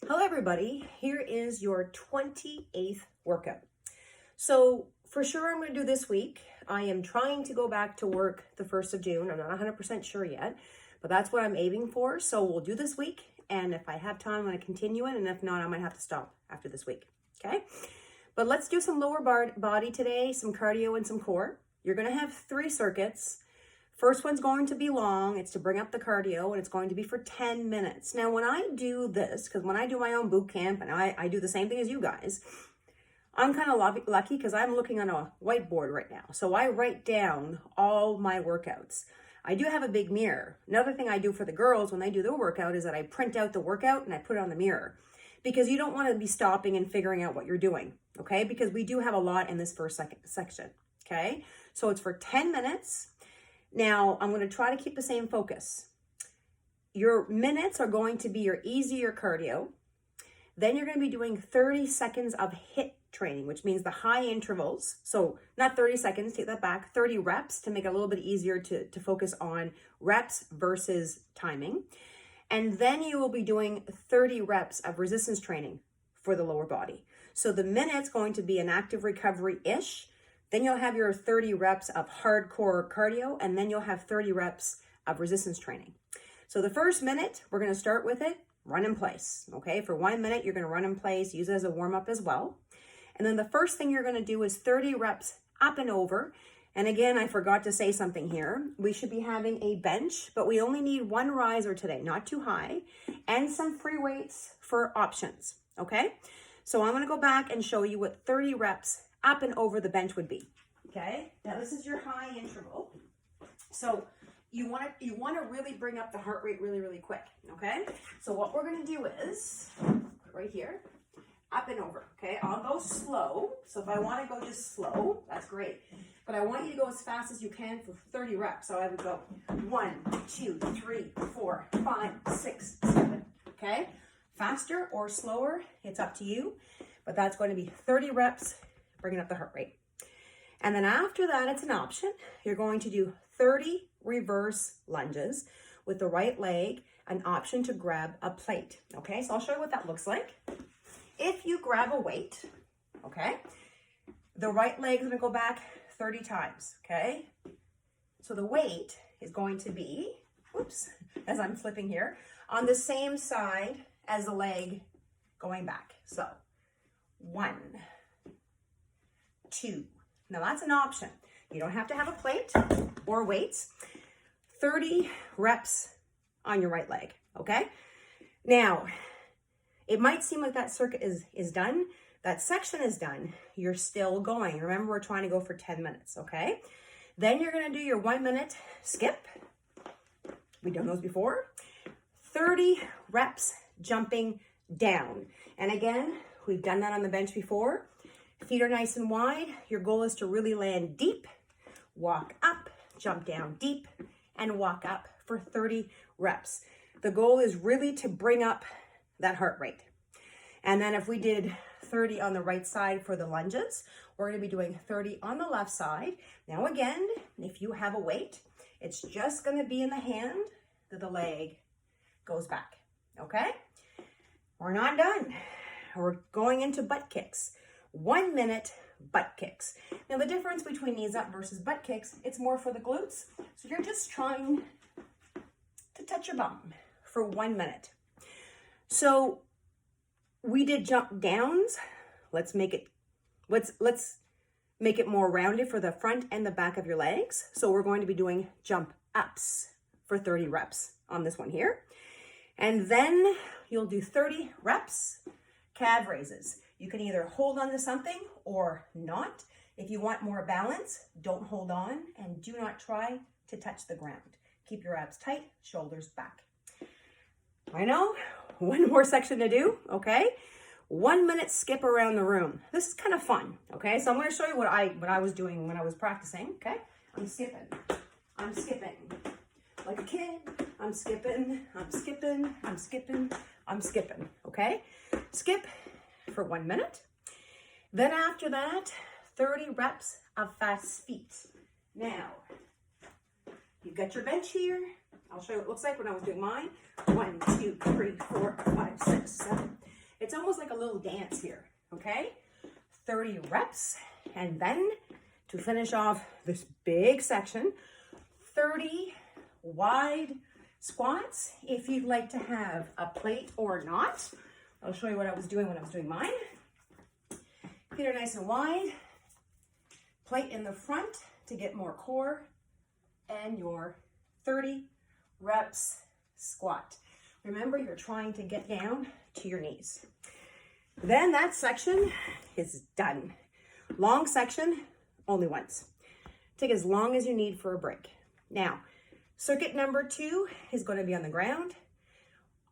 Hello everybody, here is your 28th workout. So for sure I'm going to do this week. I am trying to go back to work the 1st of June. I'm not 100% sure yet, but that's what I'm aiming for. So we'll do this week, and if I have time, I'm going to continue it, and if not, I might have to stop after this week, okay? But let's do some lower body today, some cardio and some core. You're going to have 3 circuits. First one's going to be long. It's to bring up the cardio, and it's going to be for 10 minutes. Now, when I do this, because when I do my own boot camp, and I do the same thing as you guys, I'm kind of lucky because I'm looking on a whiteboard right now. So I write down all my workouts. I do have a big mirror. Another thing I do for the girls when they do their workout is that I print out the workout and I put it on the mirror, because you don't want to be stopping and figuring out what you're doing, okay? Because we do have a lot in this first section, okay? So it's for 10 minutes. Now, I'm going to try to keep the same focus. Your minutes are going to be your easier cardio. Then you're going to be doing 30 seconds of HIIT training, which means the high intervals. So not 30 seconds, take that back, 30 reps to make it a little bit easier to focus on reps versus timing. And then you will be doing 30 reps of resistance training for the lower body. So the minute's going to be an active recovery-ish. Then you'll have your 30 reps of hardcore cardio, and then you'll have 30 reps of resistance training. So the first minute, we're going to start with it, run in place, okay? For 1 minute, you're going to run in place, use it as a warm-up as well. And then the first thing you're going to do is 30 reps up and over. And again, I forgot to say something here. We should be having a bench, but we only need 1 riser today, not too high, and some free weights for options, okay? So I'm going to go back and show you what 30 reps up and over the bench would be, okay? Now this is your high interval. So you want to really bring up the heart rate really quick, okay? So what we're going to do is, right here, up and over, okay? I'll go slow. So if I want to go just slow, that's great. But I want you to go as fast as you can for 30 reps. So I would go 1, 2, 3, 4, 5, 6, 7, okay? Faster or slower, it's up to you. But that's going to be 30 reps, bringing up the heart rate. And then after that, it's an option. You're going to do 30 reverse lunges with the right leg, an option to grab a plate, okay? So I'll show you what that looks like. If you grab a weight, okay, the right leg is gonna go back 30 times, okay? So the weight is going to be, whoops, as I'm flipping here, on the same side as the leg going back. So 1, 2. Now that's an option. You don't have to have a plate or weights. 30 reps on your right leg, okay? Now, it might seem like that circuit is done. That section is done. You're still going. Remember, we're trying to go for 10 minutes, okay? Then you're gonna do your 1 minute skip. We've done those before. 30 reps jumping down. And again, we've done that on the bench before. Feet are nice and wide. Your goal is to really land deep, walk up, jump down deep, and walk up for 30 reps. The goal is really to bring up that heart rate. And then if we did 30 on the right side for the lunges, we're going to be doing 30 on the left side. Now again, if you have a weight, it's just going to be in the hand that the leg goes back, okay? We're not done. We're going into butt kicks. 1 minute butt kicks. Now the difference between knees up versus butt kicks, it's more for the glutes. So you're just trying to touch your bum for 1 minute. So we did jump downs. Let's make it more rounded for the front and the back of your legs. So we're going to be doing jump ups for 30 reps on this one here. And then you'll do 30 reps, calf raises. You can either hold on to something or not. If you want more balance, don't hold on and do not try to touch the ground. Keep your abs tight, shoulders back. I know, 1 more section to do, okay? 1 minute skip around the room. This is kind of fun, okay? So I'm going to show you what I was doing when I was practicing, okay? I'm skipping. Like a kid, I'm skipping, okay? Skip for 1 minute. Then after that, 30 reps of fast feet. Now, you've got your bench here. I'll show you what it looks like when I was doing mine. 1, 2, 3, 4, 5, 6, 7. It's almost like a little dance here, okay? 30 reps. And then to finish off this big section, 30 wide squats. If you'd like to have a plate or not, I'll show you what I was doing when I was doing mine. Feet are nice and wide. Plate in the front to get more core, and your 30 reps squat. Remember, you're trying to get down to your knees. Then that section is done. Long section, only once. Take as long as you need for a break. Now, circuit number 2 is going to be on the ground,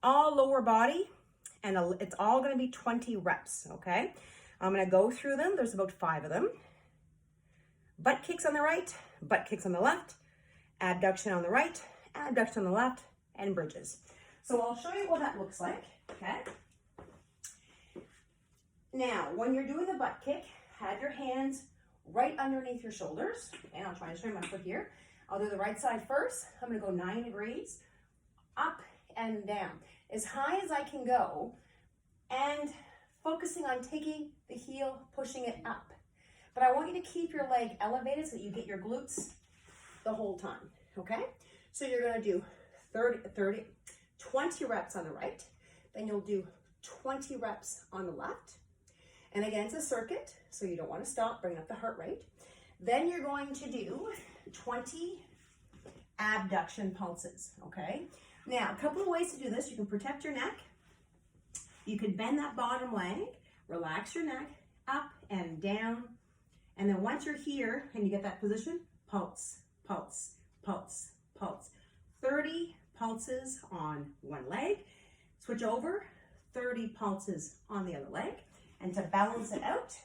all lower body, and it's all going to be 20 reps, okay? I'm going to go through them. There's about 5 of them. Butt kicks on the right, butt kicks on the left, abduction on the right, abduction on the left, and bridges. So I'll show you what that looks like, okay? Now, when you're doing the butt kick, have your hands right underneath your shoulders. And I'll try to show you my foot here. I'll do the right side first. I'm going to go 9 degrees, up and down, as high as I can go, and focusing on taking the heel, pushing it up. But I want you to keep your leg elevated so that you get your glutes the whole time, okay? So you're going to do 20 reps on the right, then you'll do 20 reps on the left. And again, it's a circuit, so you don't want to stop, bring up the heart rate. Then you're going to do 20 abduction pulses, okay? Now, a couple of ways to do this. You can protect your neck. You can bend that bottom leg, relax your neck, up and down. And then once you're here and you get that position, pulse, pulse, pulse, pulse. 30 pulses on one leg. Switch over, 30 pulses on the other leg. And to balance it out,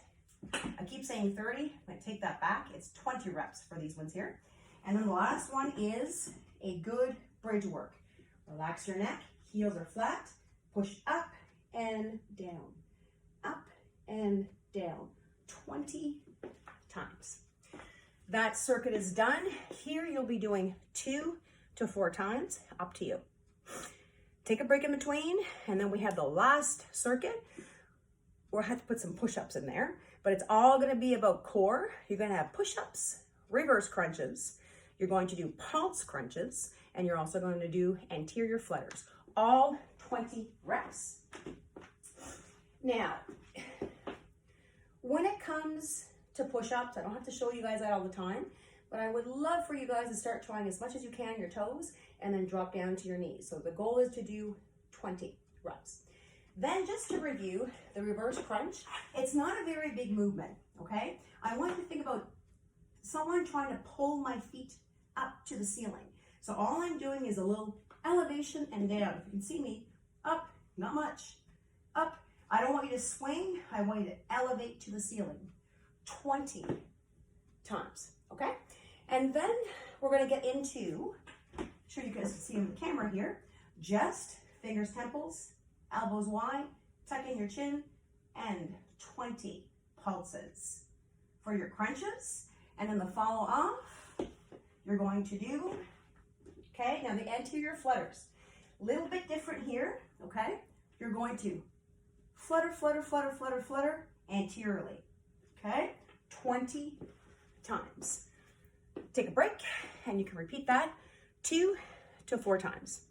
I keep saying 30, I take that back. It's 20 reps for these ones here. And then the last one is a good bridge work. Relax your neck, heels are flat, push up and down, up and down, 20 times. That circuit is done. Here you'll be doing 2 to 4 times, up to you. Take a break in between, and then we have the last circuit. We'll have to put some push-ups in there, but it's all going to be about core. You're going to have push-ups, reverse crunches. You're going to do pulse crunches, and you're also going to do anterior flutters, all 20 reps. Now, when it comes to push-ups, I don't have to show you guys that all the time, but I would love for you guys to start trying as much as you can your toes and then drop down to your knees. So the goal is to do 20 reps. Then just to review the reverse crunch, it's not a very big movement, okay? I want you to think about someone trying to pull my feet up to the ceiling. So all I'm doing is a little elevation and down. If you can see me, up, not much, up. I don't want you to swing, I want you to elevate to the ceiling 20 times, okay? And then we're gonna get into, I'm sure you guys can see on the camera here, just fingers, temples, elbows wide, tuck in your chin, and 20 pulses for your crunches. And then the follow off, you're going to do, okay, now the anterior flutters. A little bit different here, okay? You're going to flutter, flutter, flutter, flutter, flutter anteriorly, okay? 20 times. Take a break, and you can repeat that 2 to 4 times.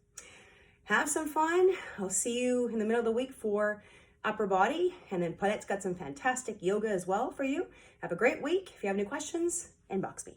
Have some fun. I'll see you in the middle of the week for upper body, and then Paulette's got some fantastic yoga as well for you. Have a great week. If you have any questions, inbox me.